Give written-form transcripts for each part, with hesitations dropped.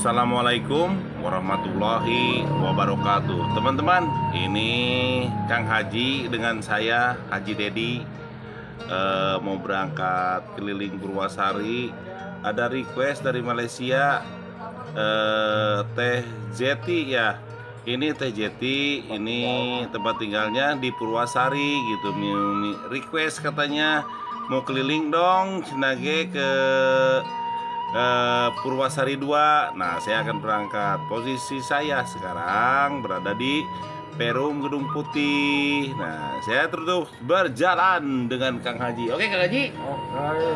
Assalamualaikum warahmatullahi wabarakatuh. Teman-teman, ini Kang Haji dengan saya Haji Dedi mau berangkat keliling Purwasari. Ada request dari Malaysia, Teh Jeti ya. Ini Teh Jeti, ini tempat tinggalnya di Purwasari gitu. Request katanya mau keliling dong Cinage ke Purwasari 2. Nah, saya akan berangkat. Posisi saya sekarang berada di Perum Gedung Putih. Nah, saya terus berjalan dengan Kang Haji. Oke, Kang Haji?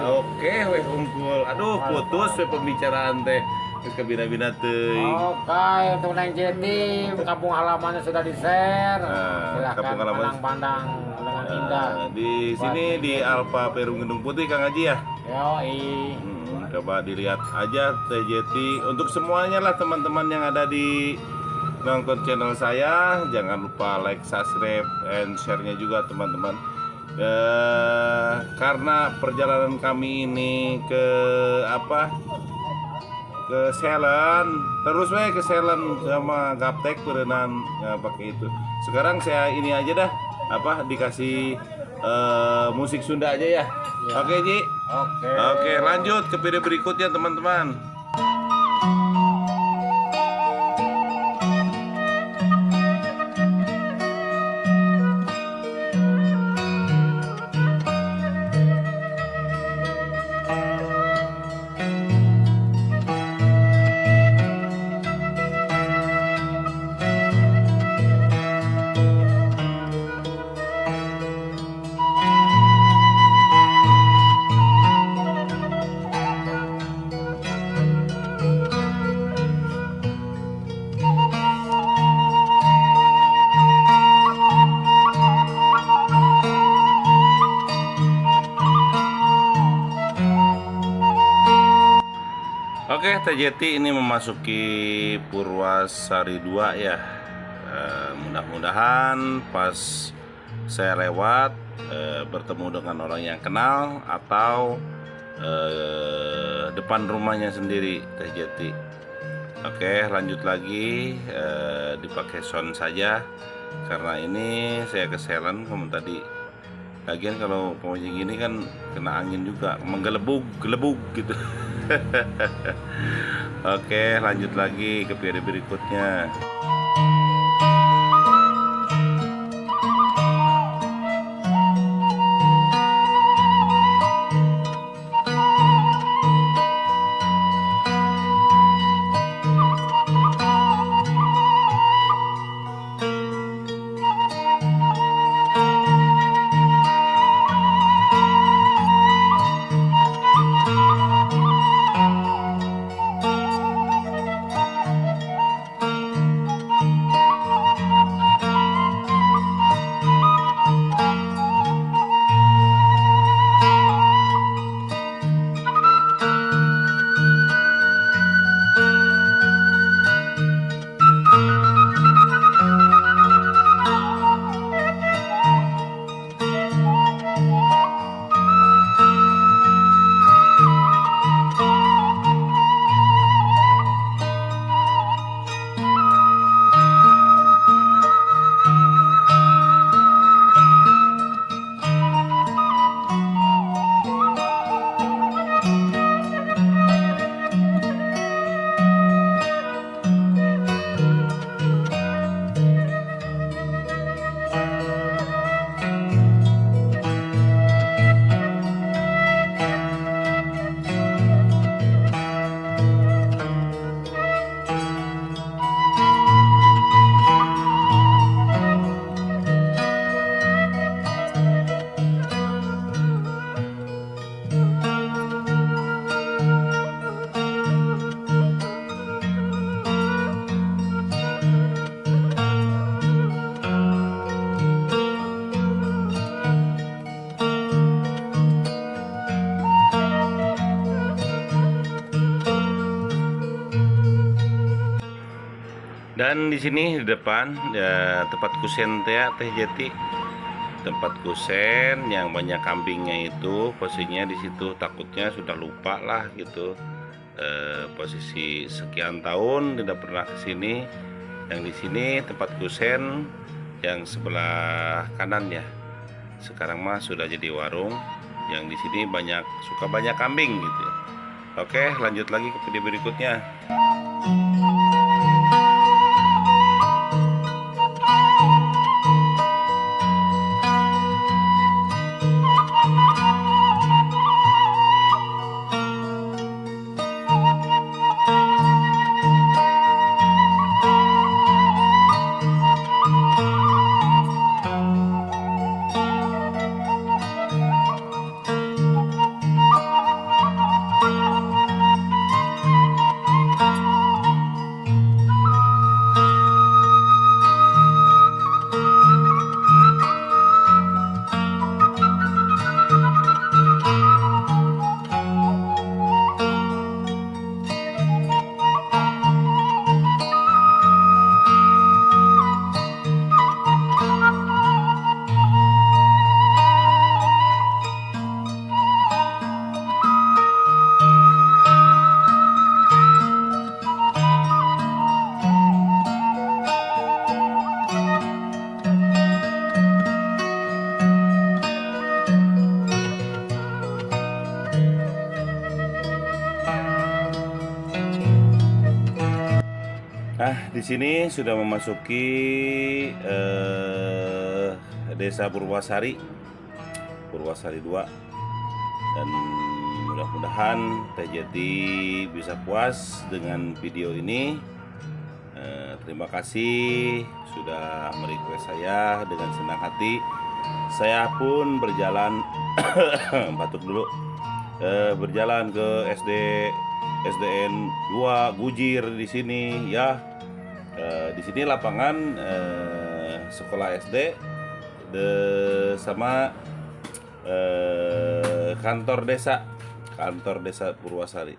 Oke, weh unggul. Aduh, putus we pembicaraan teh. Kebina-bina teuing. Oke, untuk Neng Jeti, kampung halamannya sudah di-share. Silahkan kampung halaman pandang-pandang dengan indah. Di sini di Alfa Perum Gedung Putih, Kang Haji ya. Yoi. Coba dilihat aja TJT untuk semuanya lah teman-teman yang ada di nonton channel saya. Jangan lupa like, subscribe, and share-nya juga teman-teman. Karena perjalanan kami ini ke Selen, terus ke Selen sama Gaptek berenang pakai itu. Sekarang saya ini aja dah dikasih musik Sunda aja ya. Oke Ji. Oke, lanjut ke video berikutnya teman-teman. Oke, TJT ini memasuki Purwasari 2 ya. Mudah-mudahan pas saya lewat bertemu dengan orang yang kenal atau depan rumahnya sendiri TJT. Oke, lanjut lagi, dipakai sound saja karena ini saya ke Selen tadi. Lagian kalau pemojing gini kan kena angin juga, menggelebug gitu. Oke, lanjut lagi ke video berikutnya. Dan di sini di depan ya, tempat kusen Teh Jeti, tempat kusen yang banyak kambingnya itu posisinya di situ. Takutnya sudah lupa lah gitu. posisi sekian tahun tidak pernah ke sini. Yang di sini tempat kusen yang sebelah kanan ya. Sekarang mah sudah jadi warung. Yang di sini suka banyak kambing gitu. Oke, lanjut lagi ke video berikutnya. Di sini sudah memasuki Desa Purwasari 2, dan mudah-mudahan Teh Jeti bisa puas dengan video ini. Terima kasih sudah merequest saya dengan senang hati. Saya pun berjalan batuk dulu, berjalan ke SDN 2 Gujir di sini ya. Di sini lapangan sekolah SD sama kantor desa Purwasari.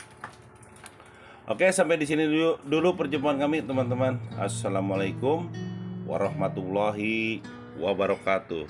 Oke, sampai di sini dulu perjumpaan kami teman-teman. Assalamualaikum warahmatullahi wabarakatuh.